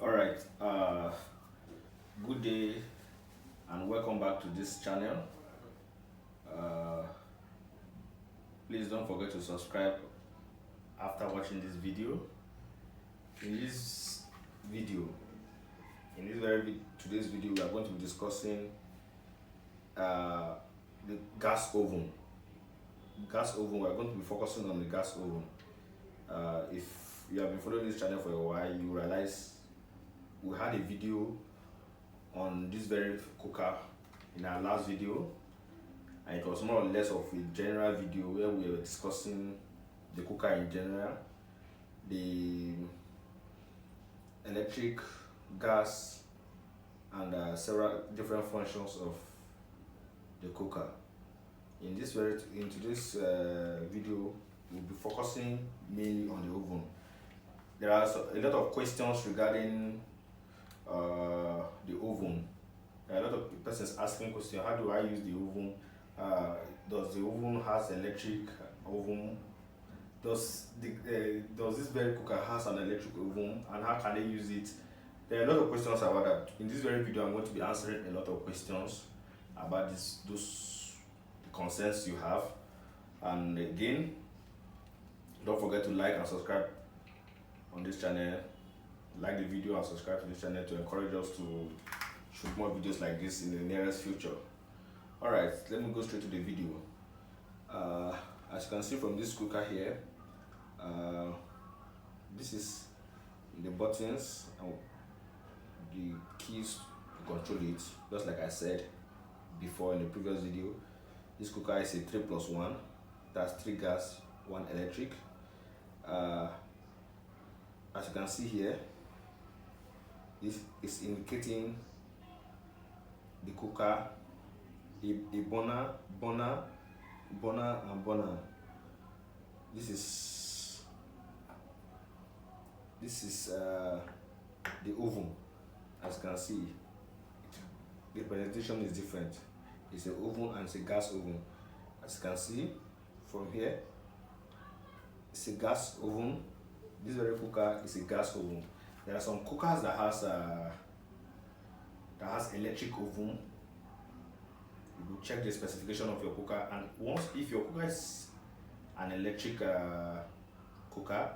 All right. Good day and welcome back to this channel. Uh, Please don't forget to subscribe after watching this video. In this video, today's video, we are going to be discussing the gas oven. Gas oven. We are going to be focusing on the gas oven. If you have been following this channel for a while, you realize we had a video on this very cooker in our last video, and it was more or less of a general video where we were discussing the cooker in general, the electric, gas, and several different functions of the cooker. In today's video, we'll be focusing mainly on the oven. There are a lot of questions regarding the oven. There are a lot of persons asking questions. How do I use the oven? Does the oven has electric oven? Does this very cooker has an electric oven, and how can they use it? There are a lot of questions about that. In this very video, I'm going to be answering a lot of questions about those concerns you have. And again, don't forget to like and subscribe on this channel. Like the video and subscribe to this channel to encourage us to shoot more videos like this in the nearest future. Alright, let me go straight to the video. As you can see from this cooker here, this is the buttons and the keys to control it. Just like I said before in the previous video, this cooker is a 3+1. That's 3 gas, 1 electric. As you can see here, this is indicating the cooker, a burner, and burner. This is the oven. As you can see, the presentation is different. It's an oven and it's a gas oven. As you can see from here, it's a gas oven. This very cooker is a gas oven. There are some cookers that has electric oven. You will check the specification of your cooker, and if your cooker is an electric cooker,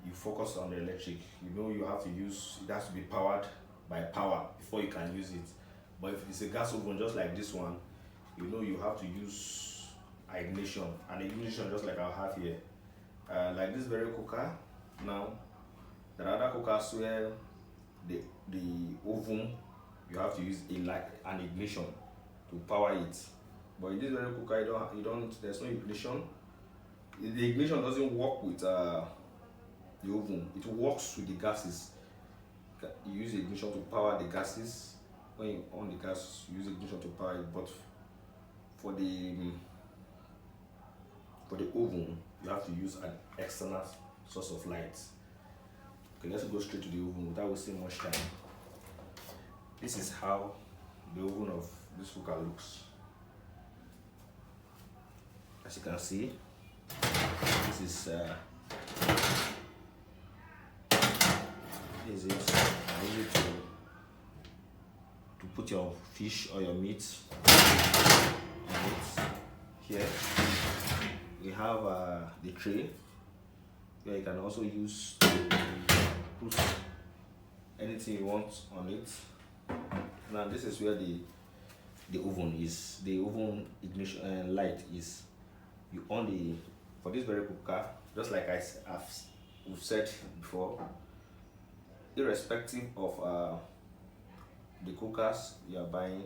you focus on the electric. You know it has to be powered by power before you can use it. But if it's a gas oven just like this one, you know you have to use ignition, and ignition just like I have here. Like this very cooker. Now, there are other cookers where the oven, you have to use an ignition to power it. But in this very cooker, there's no ignition. The ignition doesn't work with the oven. It works with the gases. You use ignition to power the gases. When you on the gas, you use ignition to power it. But for the oven, you have to use an external source of light. Okay, let's go straight to the oven without wasting much time. This is how the oven of this cooker looks. As you can see, this is it. I use it to put your fish or your meat on it. Here we have the tray, where you can also use to put anything you want on it. Now this is where the oven is. The oven ignition light is. You on for this very cooker, just like we've said before, irrespective of the cookers you are buying,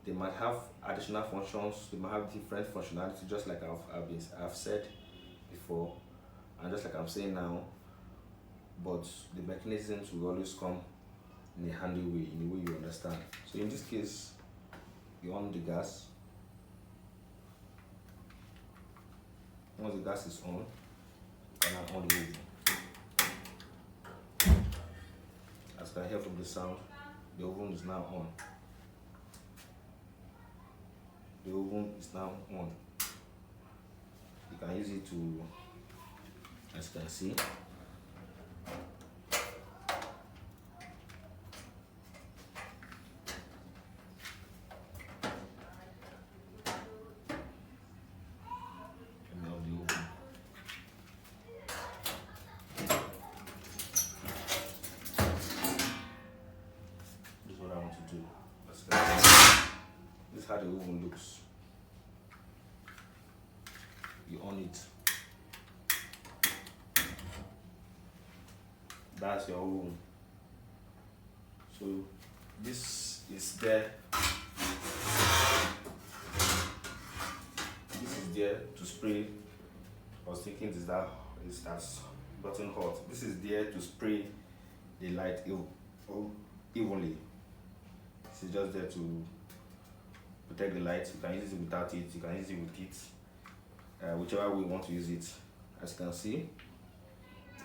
they might have additional functions. They might have different functionality, just like I've said before, and just like I'm saying now. But the mechanisms will always come in a handy way, in a way you understand. So in this case, you on the gas. Once the gas is on, you can now on the oven. As you can hear from the sound, the oven is now on. The oven is now on. You can use it to, as you can see, the oven looks. You on it. That's your oven. So this is there. This is there to spray. I was thinking is that gotten hot. This is there to spray the light evenly. This is just there to protect the light. You can use it without it, you can use it with it, whichever way you want to use it. As you can see,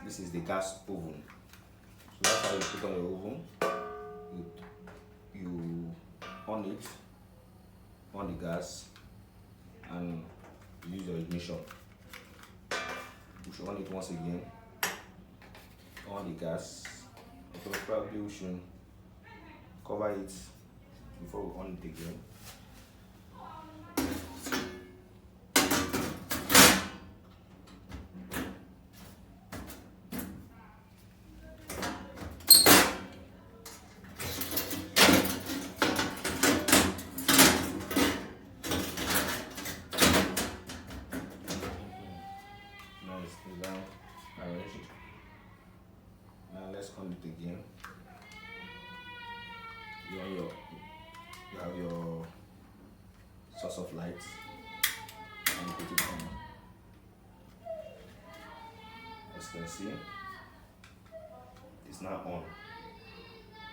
this is the gas oven. So that's how you put on your oven. You on it, on the gas, and use your ignition. We should on it once again, on the gas. Probably we should cover it before we on it again. Now it's still down, arrange it. Now let's on it again. You have your source of light and put it on. As you can see, it's now on.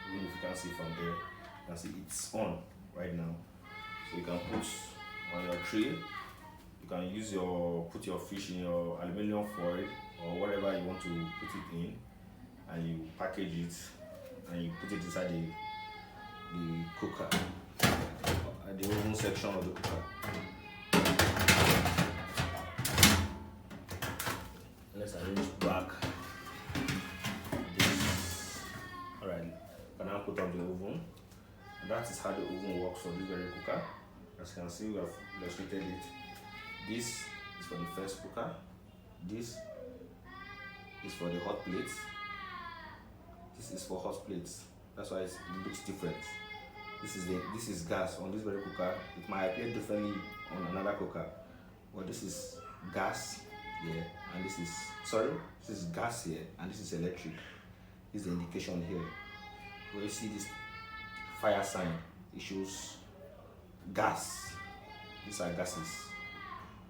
Even if you can't see from there, you can see it's on right now. So you can put on your tray. You can put your fish in your aluminum foil or whatever you want to put it in, and you package it and you put it inside the cooker, at the oven section of the cooker. Let's arrange back this. Alright, you can now put on the oven. And that is how the oven works for this very cooker. As you can see, we have illustrated it. This is for the first cooker. This is for the hot plates. This is for hot plates. That's why it looks different. This is gas on this very cooker. It might appear differently on another cooker, but this is gas here, and this is gas here, and this is electric. This is the indication here. Where you see this fire sign, it shows gas. These are gases,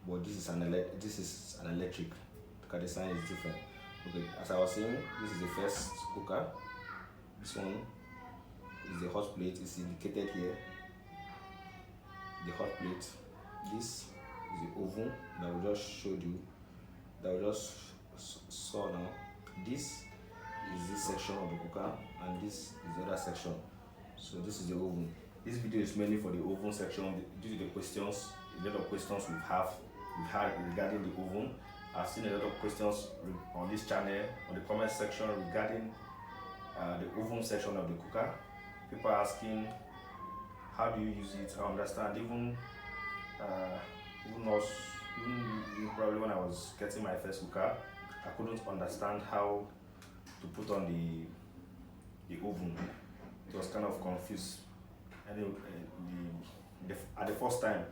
but this is an electric. Look at the sign is different. Okay, as I was saying, this is the first cooker. This one is the hot plate. It's indicated here. The hot plate. This is the oven that we just showed you. That we just saw now. This is this section of the cooker, and this is the other section. So this is the oven. This video is mainly for the oven section due to the questions. A lot of questions we've had regarding the oven. I've seen a lot of questions on this channel, on the comment section regarding the oven section of the cooker. People are asking, how do you use it? I understand. Even probably when I was getting my first cooker, I couldn't understand how to put on the oven. It was kind of confused. Anyway, at the first time,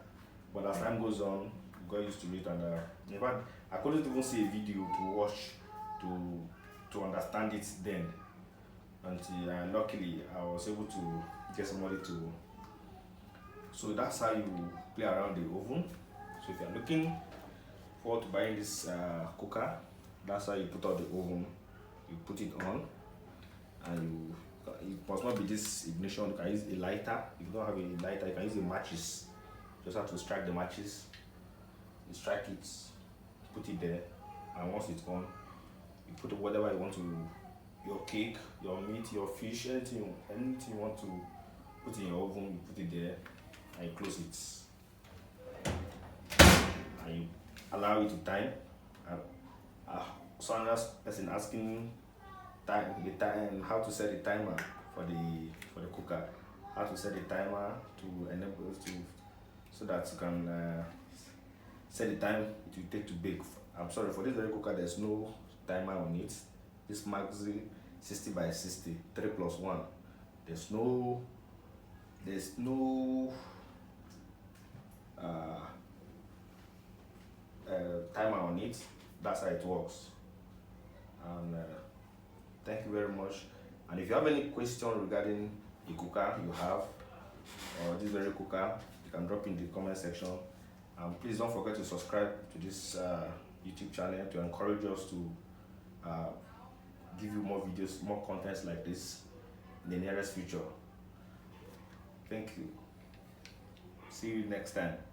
but as time goes on, I got used to it, and in fact, I couldn't even see a video to watch to understand it then. Until luckily I was able to get somebody to. So that's how you play around the oven. So if you're looking forward to buying this cooker, that's how you put out the oven. You put it on, and it must not be this ignition. You can use a lighter. If you don't have a lighter, you can use the matches. Just have to strike the matches. You strike it, put it there, and once it's on, you put whatever you want to, your cake, your meat, your fish, anything you want to put in your oven, you put it there, and you close it, and you allow it to time. So another person asking the time, how to set the timer for the cooker, how to set the timer to enable to, so that you can set the time it will take to bake. I'm sorry, for this very cooker there's no timer on it. This Maxi 60 by 60 3+1. There's no timer on it. That's how it works. And thank you very much. And if you have any question regarding the cooker you have, or this very cooker, you can drop in the comment section. And please don't forget to subscribe to this YouTube channel to encourage us to give you more videos, more contents like this in the nearest future. Thank you. See you next time.